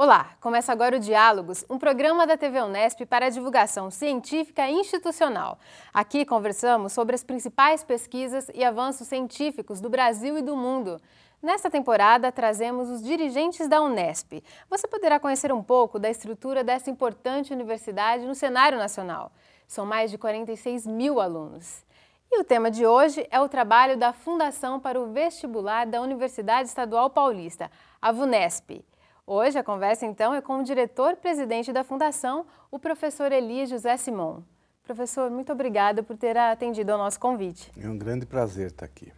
Olá, começa agora o Diálogos, um programa da TV Unesp para a divulgação científica e institucional. Aqui conversamos sobre as principais pesquisas e avanços científicos do Brasil e do mundo. Nesta temporada, trazemos os dirigentes da Unesp. Você poderá conhecer um pouco da estrutura dessa importante universidade no cenário nacional. São mais de 46 mil alunos. E o tema de hoje é o trabalho da Fundação para o Vestibular da Universidade Estadual Paulista, a VUNESP. Hoje a conversa, então, é com o diretor-presidente da Fundação, o professor Eli José Simon. Professor, muito obrigada por ter atendido ao nosso convite. É um grande prazer estar aqui.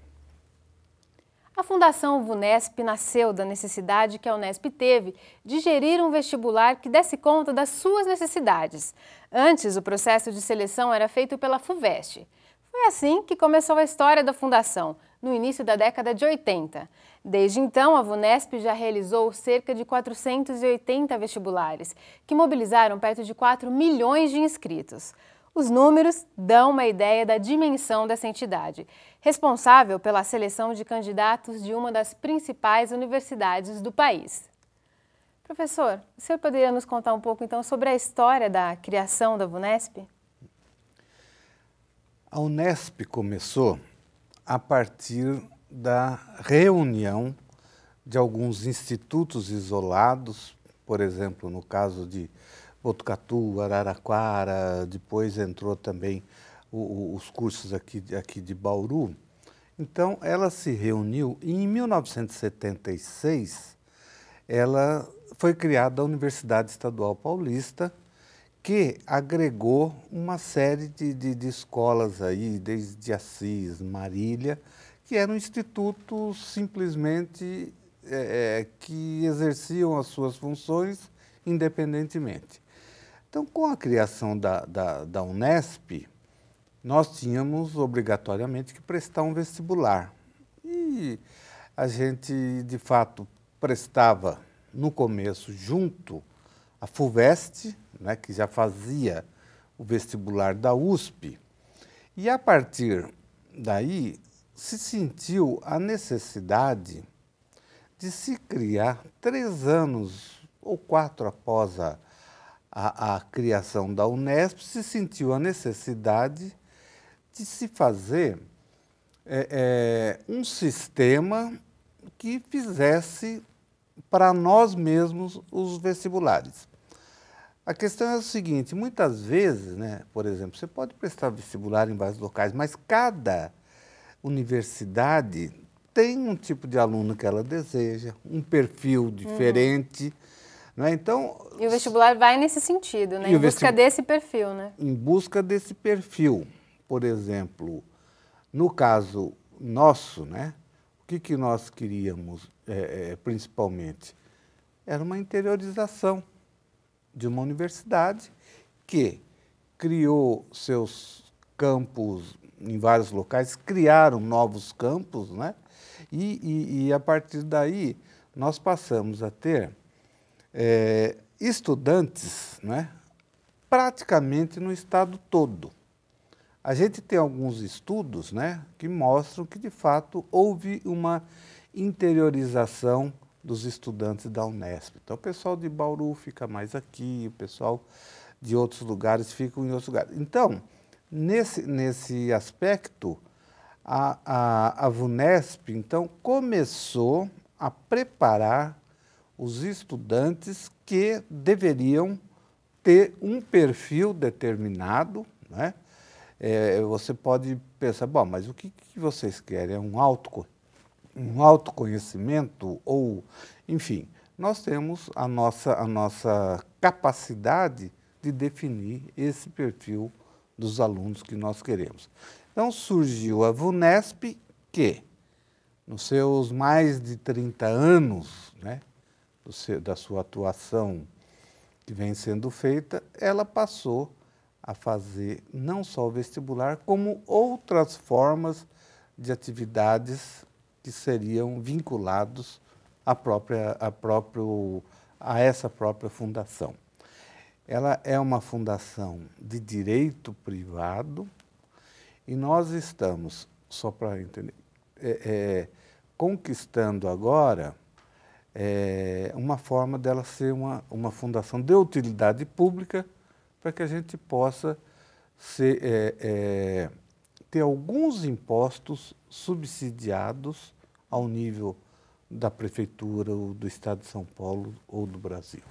A Fundação VUNESP nasceu da necessidade que a Unesp teve de gerir um vestibular que desse conta das suas necessidades. Antes, o processo de seleção era feito pela FUVEST. Foi assim que começou a história da Fundação, no início da década de 80. Desde então, a VUNESP já realizou cerca de 480 vestibulares, que mobilizaram perto de 4 milhões de inscritos. Os números dão uma ideia da dimensão dessa entidade, responsável pela seleção de candidatos de uma das principais universidades do país. Professor, o senhor poderia nos contar um pouco, então, sobre a história da criação da VUNESP? A Unesp começou a partir da reunião de alguns institutos isolados, por exemplo, no caso de Botucatu, Araraquara, depois entrou também os cursos aqui de Bauru. Então, ela se reuniu e em 1976 ela foi criada a Universidade Estadual Paulista, que agregou uma série de escolas aí, desde Assis, Marília, que eram institutos simplesmente que exerciam as suas funções independentemente. Então, com a criação da Unesp, nós tínhamos obrigatoriamente que prestar um vestibular. E a gente, de fato, prestava no começo junto à FUVEST, né, que já fazia o vestibular da USP, e a partir daí se sentiu a necessidade de se criar 3 anos ou 4 após a criação da Unesp, se sentiu a necessidade de se fazer um sistema que fizesse para nós mesmos os vestibulares. A questão é o seguinte, muitas vezes, né, por exemplo, você pode prestar vestibular em vários locais, mas cada universidade tem um tipo de aluno que ela deseja, um perfil diferente, né? Então, e o vestibular vai nesse sentido, né? Em busca desse perfil, né? Em busca desse perfil. Por exemplo, no caso nosso, né, o que nós queríamos principalmente? Era uma interiorização de uma universidade que criou seus campus em vários locais, criaram novos campos, né? E a partir daí nós passamos a ter estudantes, né, praticamente no estado todo. A gente tem alguns estudos, né, que mostram que, de fato, houve uma interiorização dos estudantes da Unesp. Então, o pessoal de Bauru fica mais aqui, o pessoal de outros lugares fica em outros lugares. Então, nesse aspecto, a VUNESP, então, começou a preparar os estudantes que deveriam ter um perfil determinado, né? Você pode pensar, bom, mas o que vocês querem? É um autoconhecimento ou, enfim, nós temos a nossa capacidade de definir esse perfil dos alunos que nós queremos. Então surgiu a VUNESP que, nos seus mais de 30 anos, né, da sua atuação que vem sendo feita, ela passou a fazer não só o vestibular, como outras formas de atividades que seriam vinculados a essa própria fundação. Ela é uma fundação de direito privado e nós estamos, só para entender, conquistando agora uma forma dela ser uma fundação de utilidade pública para que a gente possa ter alguns impostos subsidiados ao nível da Prefeitura, ou do Estado de São Paulo ou do Brasil.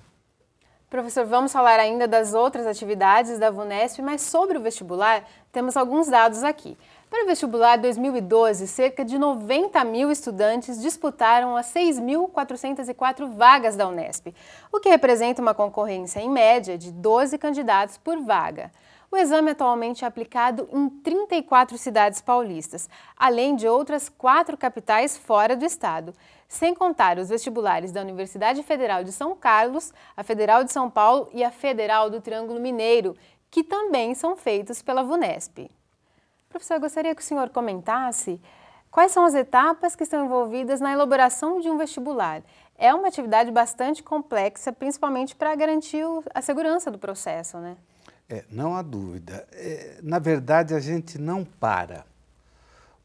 Professor, vamos falar ainda das outras atividades da VUNESP, mas sobre o vestibular, temos alguns dados aqui. Para o vestibular 2012, cerca de 90 mil estudantes disputaram as 6.404 vagas da Unesp, o que representa uma concorrência, em média, de 12 candidatos por vaga. O exame atualmente é aplicado em 34 cidades paulistas, além de outras 4 capitais fora do estado, sem contar os vestibulares da Universidade Federal de São Carlos, a Federal de São Paulo e a Federal do Triângulo Mineiro, que também são feitos pela VUNESP. Professor, eu gostaria que o senhor comentasse quais são as etapas que estão envolvidas na elaboração de um vestibular. É uma atividade bastante complexa, principalmente para garantir a segurança do processo, né? Não há dúvida. Na verdade, a gente não para,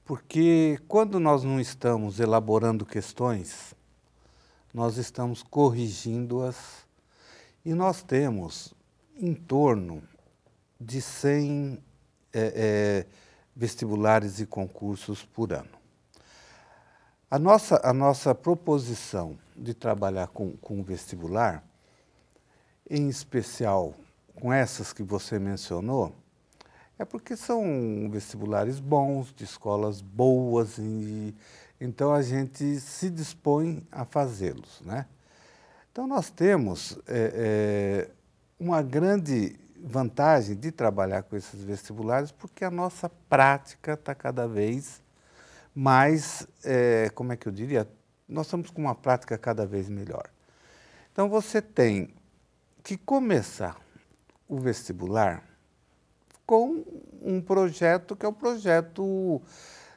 porque quando nós não estamos elaborando questões, nós estamos corrigindo-as e nós temos em torno de 100 vestibulares e concursos por ano. A nossa proposição de trabalhar com o vestibular, em especial com essas que você mencionou, é porque são vestibulares bons, de escolas boas, e então a gente se dispõe a fazê-los, né? Então nós temos uma grande vantagem de trabalhar com esses vestibulares, porque a nossa prática está cada vez mais, como é que eu diria, nós estamos com uma prática cada vez melhor. Então você tem que começar o vestibular com um projeto que é o projeto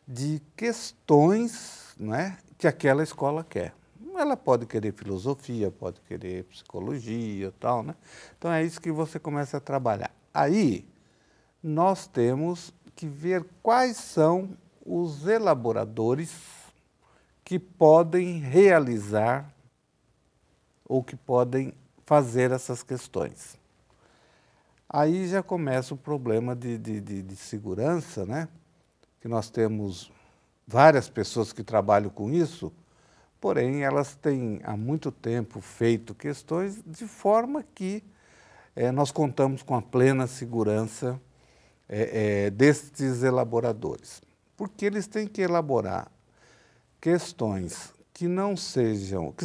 de questões, né, que aquela escola quer. Ela pode querer filosofia, pode querer psicologia, tal, né? Então é isso que você começa a trabalhar. Aí nós temos que ver quais são os elaboradores que podem realizar ou que podem fazer essas questões. Aí já começa o problema de segurança, né? Que nós temos várias pessoas que trabalham com isso, porém elas têm há muito tempo feito questões de forma que nós contamos com a plena segurança destes elaboradores. Porque eles têm que elaborar questões que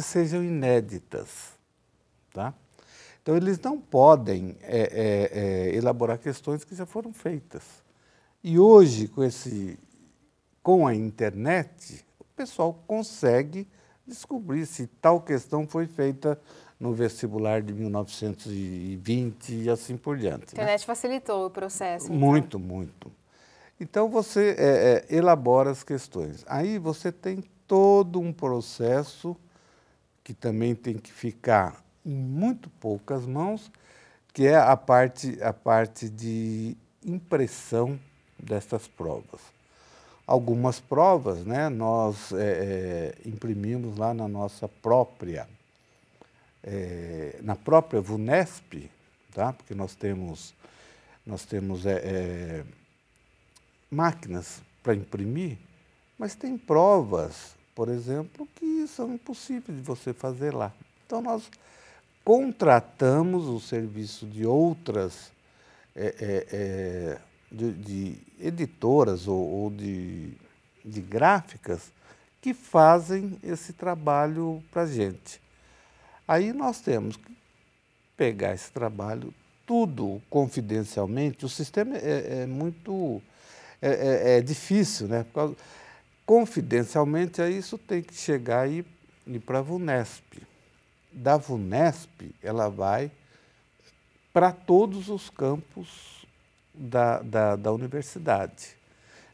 sejam inéditas, tá? Então, eles não podem elaborar questões que já foram feitas. E hoje, com a internet, o pessoal consegue descobrir se tal questão foi feita no vestibular de 1920 e assim por diante. A internet facilitou o processo. Então. Muito, muito. Então, você elabora as questões. Aí você tem todo um processo que também tem que ficar em muito poucas mãos, que é a parte de impressão dessas provas. Algumas provas, né, nós imprimimos lá na nossa própria, na própria VUNESP, tá? Porque nós temos máquinas para imprimir, mas tem provas, por exemplo, que são impossíveis de você fazer lá. Então, nós contratamos o serviço de outras de editoras ou de gráficas que fazem esse trabalho para a gente. Aí nós temos que pegar esse trabalho, tudo confidencialmente. O sistema muito difícil, né? Confidencialmente, aí isso tem que chegar e ir para a VUNESP. Da VUNESP, ela vai para todos os campos da universidade.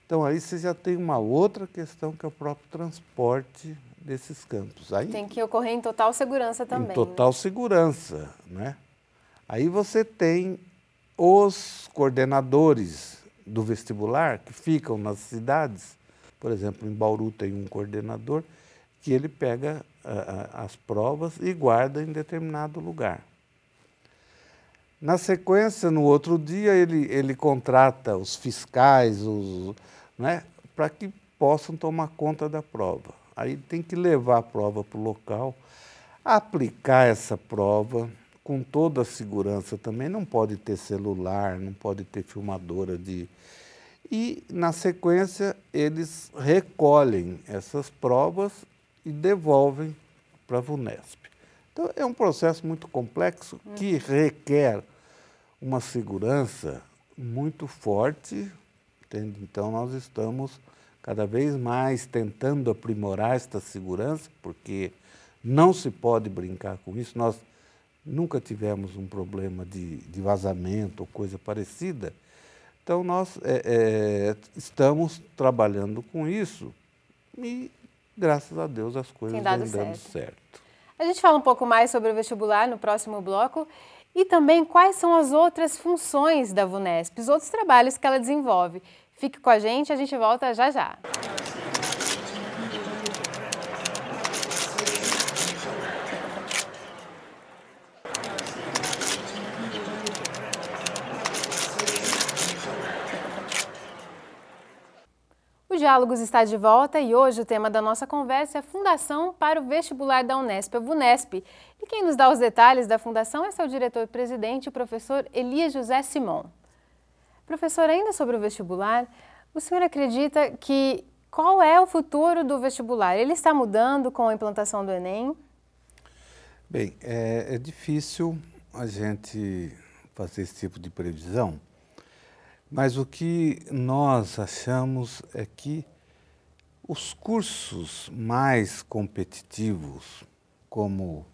Então, aí você já tem uma outra questão, que é o próprio transporte desses campos. Aí, tem que ocorrer em total segurança também. Em total segurança, né? Aí você tem os coordenadores do vestibular, que ficam nas cidades. Por exemplo, em Bauru tem um coordenador que ele pega as provas e guarda em determinado lugar. Na sequência, no outro dia, ele contrata os fiscais, né, para que possam tomar conta da prova. Aí tem que levar a prova para o local, aplicar essa prova com toda a segurança também. Não pode ter celular, não pode ter filmadora de... E, na sequência, eles recolhem essas provas e devolvem para a VUNESP. Então, é um processo muito complexo que requer uma segurança muito forte, entende? Então, nós estamos cada vez mais tentando aprimorar esta segurança, porque não se pode brincar com isso. Nós nunca tivemos um problema de vazamento ou coisa parecida. Então, nós estamos trabalhando com isso e, graças a Deus, as coisas vêm dando certo. A gente fala um pouco mais sobre o vestibular no próximo bloco e também quais são as outras funções da VUNESP, os outros trabalhos que ela desenvolve. Fique com a gente volta já já. O Diálogos está de volta e hoje o tema da nossa conversa é a Fundação para o Vestibular da Unesp, a VUNESP. E quem nos dá os detalhes da fundação é seu diretor-presidente, o professor Elias José Simon. Professor, ainda sobre o vestibular, o senhor acredita que qual é o futuro do vestibular? Ele está mudando com a implantação do Enem? Bem, é difícil a gente fazer esse tipo de previsão, mas o que nós achamos é que os cursos mais competitivos, como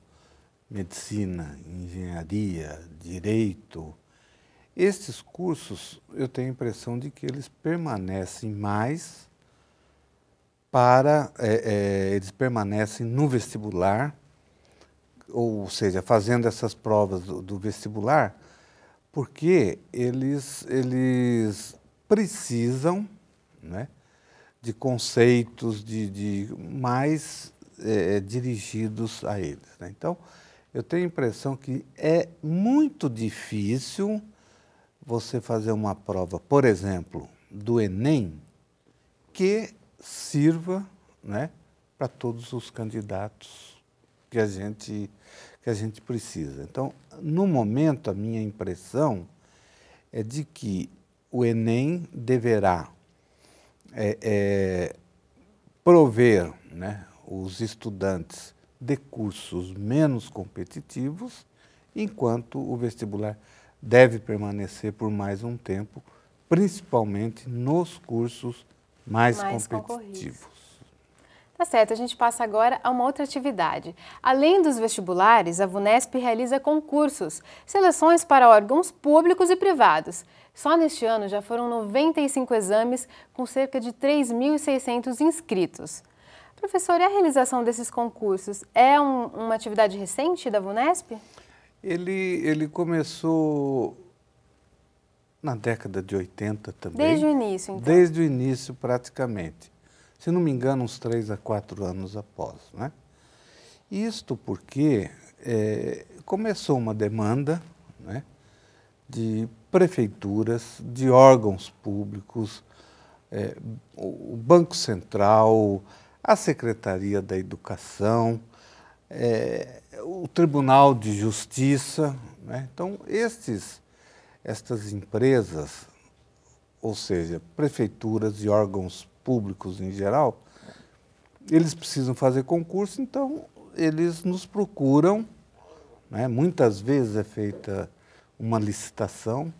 medicina, engenharia, direito, esses cursos, eu tenho a impressão de que eles permanecem mais eles permanecem no vestibular, ou seja, fazendo essas provas do vestibular, porque eles precisam, né, de conceitos mais dirigidos a eles, né? Então, eu tenho a impressão que é muito difícil você fazer uma prova, por exemplo, do Enem, que sirva, né, para todos os candidatos que a gente precisa. Então, no momento, a minha impressão é de que o Enem deverá prover, né, os estudantes de cursos menos competitivos, enquanto o vestibular deve permanecer por mais um tempo, principalmente nos cursos mais competitivos. Tá certo, a gente passa agora a uma outra atividade. Além dos vestibulares, a VUNESP realiza concursos, seleções para órgãos públicos e privados. Só neste ano já foram 95 exames com cerca de 3.600 inscritos. Professor, e a realização desses concursos é uma atividade recente da VUNESP? Ele começou na década de 80 também. Desde o início, então? Desde o início, praticamente. Se não me engano, uns 3 a 4 anos após, né? Isto porque começou uma demanda, né, de prefeituras, de órgãos públicos, o Banco Central, a Secretaria da Educação, o Tribunal de Justiça, né? Então, estas empresas, ou seja, prefeituras e órgãos públicos em geral, eles precisam fazer concurso, então eles nos procuram, né? Muitas vezes é feita uma licitação,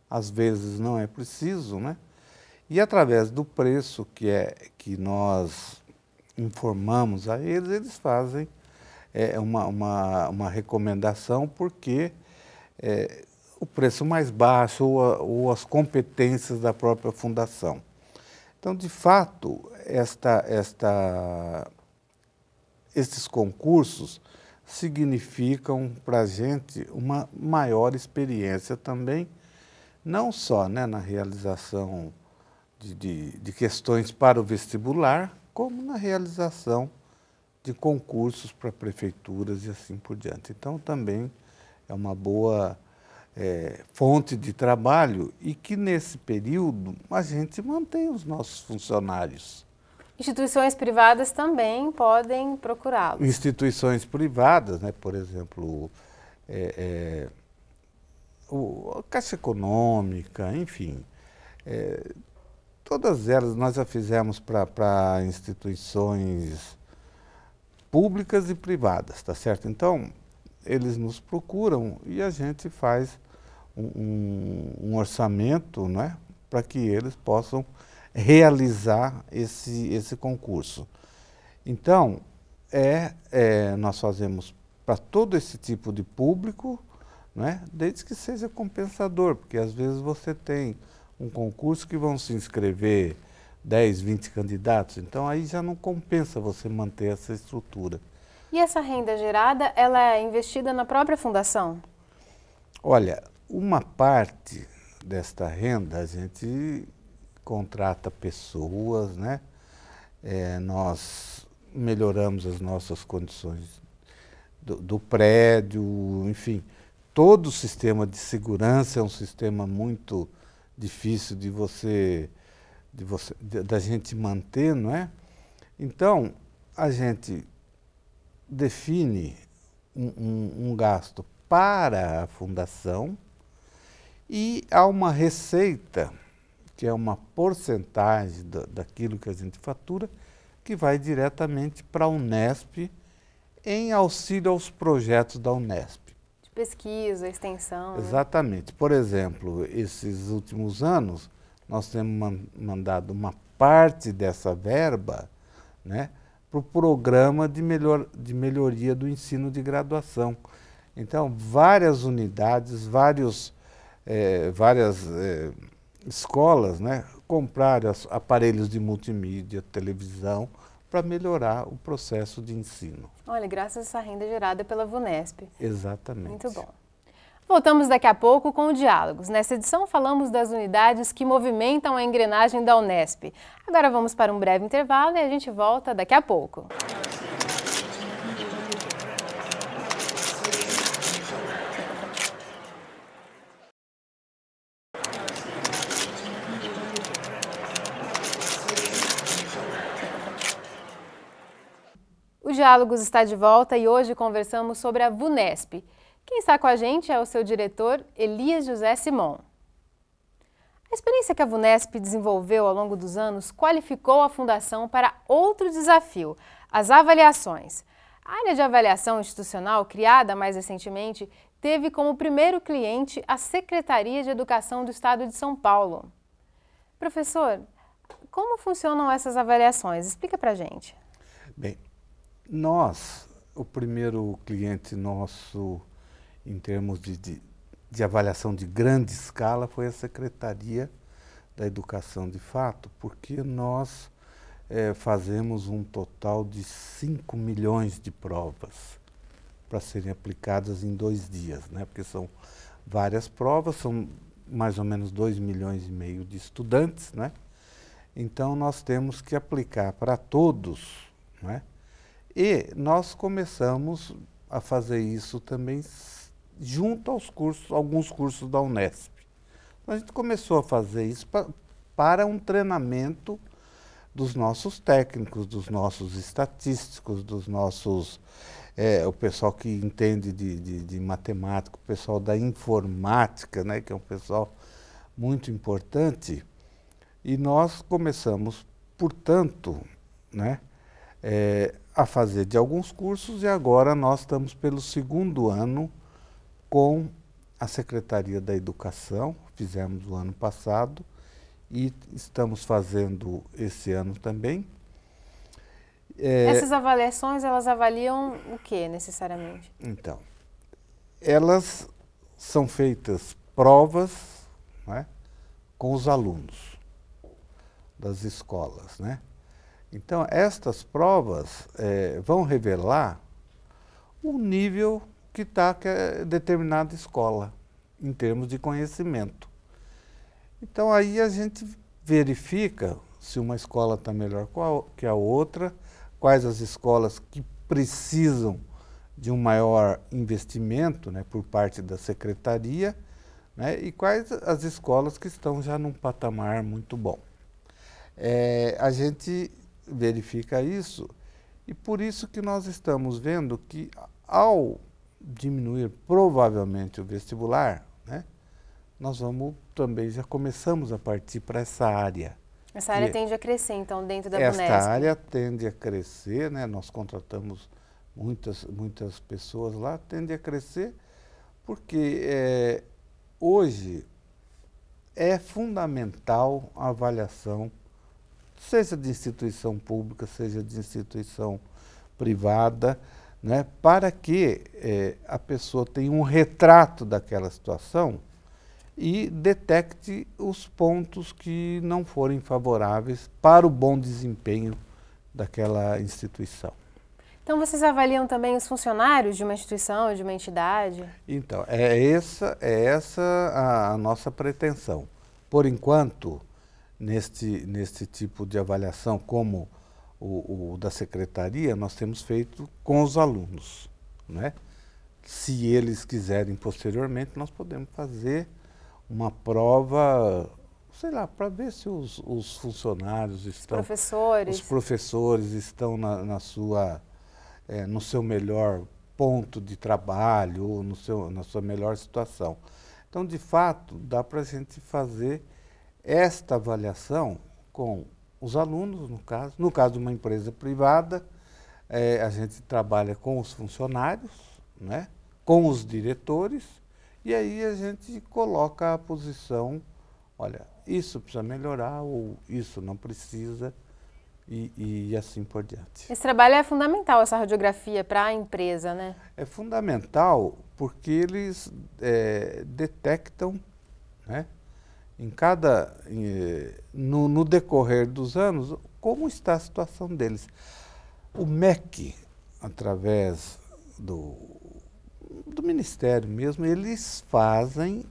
às vezes não é preciso, né? E através do preço que nós informamos a eles, eles fazem uma recomendação, porque o preço mais baixo ou as competências da própria fundação. Então, de fato, estes concursos significam para a gente uma maior experiência também, não só, né, na realização de questões para o vestibular, como na realização de concursos para prefeituras e assim por diante. Então, também é uma boa fonte de trabalho e que, nesse período, a gente mantém os nossos funcionários. Instituições privadas também podem procurá-los. Instituições privadas, né, por exemplo, a Caixa Econômica, enfim, todas elas nós já fizemos para instituições públicas e privadas, tá certo? Então, eles nos procuram e a gente faz um orçamento, né, para que eles possam realizar esse concurso. Então, nós fazemos para todo esse tipo de público, né, desde que seja compensador, porque às vezes você tem um concurso que vão se inscrever 10, 20 candidatos, então aí já não compensa você manter essa estrutura. E essa renda gerada, ela é investida na própria fundação? Olha, uma parte desta renda a gente contrata pessoas, né? Nós melhoramos as nossas condições do prédio, enfim, todo o sistema de segurança é um sistema muito difícil da gente manter, não é? Então, a gente define um gasto para a fundação e há uma receita, que é uma porcentagem daquilo que a gente fatura, que vai diretamente para a Unesp em auxílio aos projetos da Unesp. De pesquisa, extensão. Exatamente. Por exemplo, esses últimos anos, nós temos mandado uma parte dessa verba, né, para o programa de melhoria do ensino de graduação. Então, várias unidades, várias escolas, né, compraram aparelhos de multimídia, televisão, para melhorar o processo de ensino. Olha, graças a essa renda gerada pela VUNESP. Exatamente. Muito bom. Voltamos daqui a pouco com o Diálogos. Nessa edição falamos das unidades que movimentam a engrenagem da Unesp. Agora vamos para um breve intervalo e a gente volta daqui a pouco. O Diálogos está de volta e hoje conversamos sobre a VUNESP. Quem está com a gente é o seu diretor, Elias José Simon. A experiência que a VUNESP desenvolveu ao longo dos anos qualificou a Fundação para outro desafio, as avaliações. A área de avaliação institucional, criada mais recentemente, teve como primeiro cliente a Secretaria de Educação do Estado de São Paulo. Professor, como funcionam essas avaliações? Explica pra gente. Bem, o primeiro cliente nosso em termos de avaliação de grande escala foi a Secretaria da Educação de fato, porque nós fazemos um total de 5 milhões de provas para serem aplicadas em 2 dias, né? Porque são várias provas, são mais ou menos 2,5 milhões de estudantes, né? Então nós temos que aplicar para todos, né? E nós começamos a fazer isso também junto aos alguns cursos da Unesp. Então, a gente começou a fazer isso para um treinamento dos nossos técnicos, dos nossos estatísticos, dos nossos, o pessoal que entende de matemática, o pessoal da informática, né, que é um pessoal muito importante. E nós começamos, portanto, né, a fazer de alguns cursos e agora nós estamos pelo 2º ano com a Secretaria da Educação, fizemos o ano passado e estamos fazendo esse ano também. Essas avaliações, elas avaliam o que necessariamente? Então, elas são feitas provas, né, com os alunos das escolas, né? Então, estas provas vão revelar o nível que está determinada escola, em termos de conhecimento. Então, aí a gente verifica se uma escola está melhor que a outra, quais as escolas que precisam de um maior investimento, né, por parte da secretaria, né, e quais as escolas que estão já num patamar muito bom. A gente verifica isso e por isso que nós estamos vendo que ao diminuir provavelmente o vestibular, né, nós vamos também, já começamos a partir para essa área. Essa área tende a crescer, então, dentro da VUNESP? Esta área tende a crescer, né, nós contratamos muitas pessoas lá, tende a crescer porque hoje é fundamental a avaliação, seja de instituição pública, seja de instituição privada, né, para que a pessoa tenha um retrato daquela situação e detecte os pontos que não forem favoráveis para o bom desempenho daquela instituição. Então, vocês avaliam também os funcionários de uma instituição, de uma entidade? Então, é essa a nossa pretensão. Por enquanto, neste tipo de avaliação, como o da secretaria, nós temos feito com os alunos, né? Se eles quiserem posteriormente, nós podemos fazer uma prova, sei lá, para ver se os funcionários estão... Os professores estão no seu melhor ponto de trabalho, ou na sua melhor situação. Então, de fato, dá para a gente fazer esta avaliação com os alunos, no caso de uma empresa privada, a gente trabalha com os funcionários, né, com os diretores, e aí a gente coloca a posição, olha, isso precisa melhorar ou isso não precisa, e assim por diante. Esse trabalho é fundamental, essa radiografia para a empresa, né? É fundamental porque eles detectam, né, no decorrer dos anos, como está a situação deles. O MEC, através do Ministério mesmo, eles fazem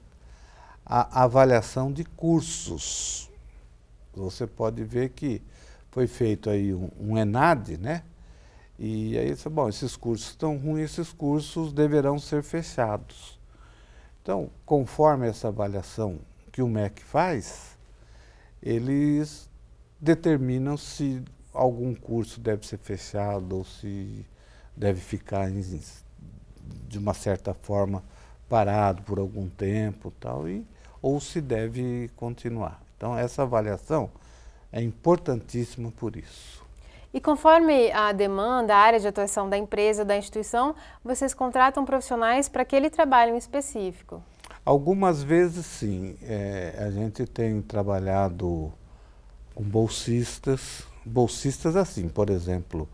a avaliação de cursos. Você pode ver que foi feito aí um ENAD, né? E aí, bom, esses cursos estão ruins, esses cursos deverão ser fechados. Então, conforme essa avaliação que o MEC faz, eles determinam se algum curso deve ser fechado ou se deve ficar de uma certa forma parado por algum tempo, ou se deve continuar. Então, essa avaliação é importantíssima por isso. E conforme a demanda, a área de atuação da empresa, da instituição, vocês contratam profissionais para aquele trabalho em específico? Algumas vezes sim. A gente tem trabalhado com bolsistas assim, por exemplo,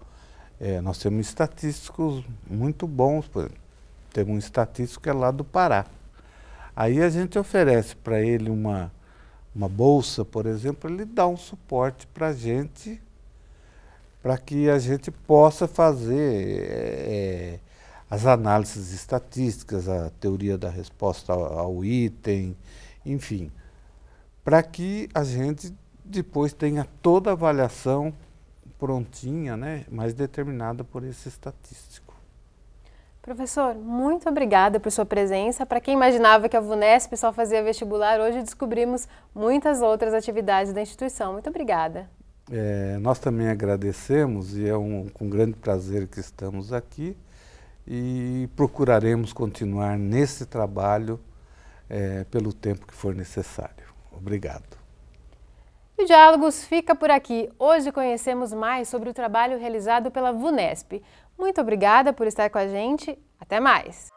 nós temos estatísticos muito bons, por exemplo, temos um estatístico que é lá do Pará. Aí a gente oferece para ele uma bolsa, por exemplo, ele dá um suporte para a gente, para que a gente possa fazer as análises estatísticas, a teoria da resposta ao item, enfim, para que a gente depois tenha toda a avaliação prontinha, né, mas determinada por esse estatístico. Professor, muito obrigada por sua presença. Para quem imaginava que a VUNESP só fazia vestibular, hoje descobrimos muitas outras atividades da instituição. Muito obrigada. Nós também agradecemos e é com grande prazer que estamos aqui e procuraremos continuar nesse trabalho pelo tempo que for necessário. Obrigado. O Diálogos fica por aqui. Hoje conhecemos mais sobre o trabalho realizado pela VUNESP. Muito obrigada por estar com a gente. Até mais!